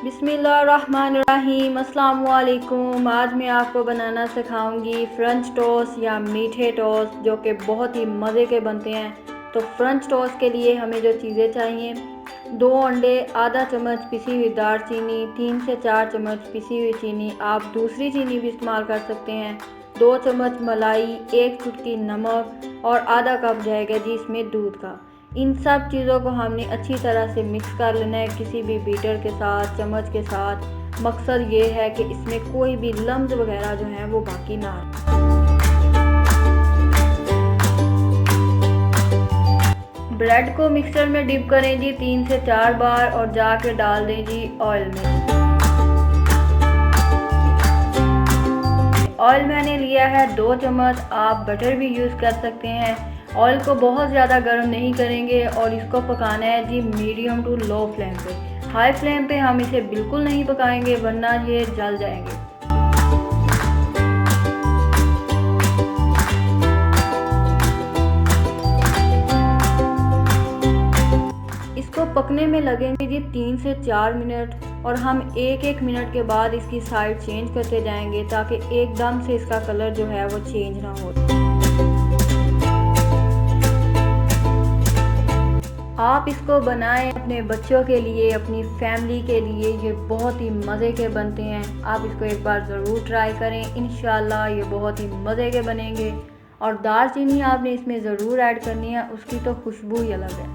बिस्मिल्लाहिर्रहमानिर्रहीम। अस्सलाम वालेकुम। आज मैं आपको बनाना सिखाऊंगी फ्रेंच टोस्ट या मीठे टोस्ट, जो कि बहुत ही मज़े के बनते हैं। तो फ्रेंच टोस्ट के लिए हमें जो चीज़ें चाहिए, 2 अंडे, आधा चम्मच पिसी हुई दालचीनी, 3 से 4 चम्मच पिसी हुई चीनी, आप दूसरी चीनी भी इस्तेमाल कर सकते हैं, 2 चम्मच मलाई, 1 चुटकी नमक और आधा कप जाएगा जी इसमें दूध का। इन सब चीज़ों को हमने अच्छी तरह से मिक्स कर लेना है किसी भी बीटर के साथ, चम्मच के साथ। मकसद ये है कि इसमें कोई भी लम्स वगैरह जो हैं वो बाकी ना रहे। ब्रेड को मिक्सर में डिप करें जी 3 से 4 बार और जाके डाल दें जी ऑयल में। ऑयल मैंने लिया है 2 चम्मच, आप बटर भी यूज़ कर सकते हैं। ऑयल को बहुत ज़्यादा गर्म नहीं करेंगे और इसको पकाना है जी मीडियम टू लो फ्लेम पे। हाई फ्लेम पे हम इसे बिल्कुल नहीं पकाएंगे वरना ये जल जाएंगे। इसको पकने में लगेंगे जी 3 से 4 मिनट और हम 1-1 मिनट के बाद इसकी साइड चेंज करते जाएंगे ताकि एकदम से इसका कलर जो है वो चेंज ना हो। आप इसको बनाएं अपने बच्चों के लिए, अपनी फैमिली के लिए, ये बहुत ही मज़े के बनते हैं। आप इसको एक बार ज़रूर ट्राई करें, इंशाल्लाह ये बहुत ही मज़े के बनेंगे। और दालचीनी आपने इसमें ज़रूर ऐड करनी है, उसकी तो खुशबू ही अलग है।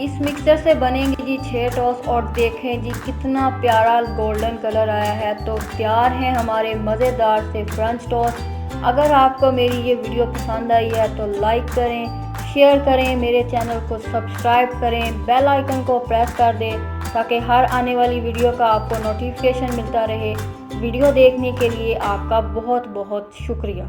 इस मिक्सचर से बनेंगे जी 6 टोस्ट और देखें जी कितना प्यारा गोल्डन कलर आया है। तो तैयार हैं हमारे मज़ेदार से फ्रेंच टोस्ट। अगर आपको मेरी ये वीडियो पसंद आई है तो लाइक करें, शेयर करें, मेरे चैनल को सब्सक्राइब करें, बेल आइकन को प्रेस कर दें ताकि हर आने वाली वीडियो का आपको नोटिफिकेशन मिलता रहे। वीडियो देखने के लिए आपका बहुत बहुत शुक्रिया।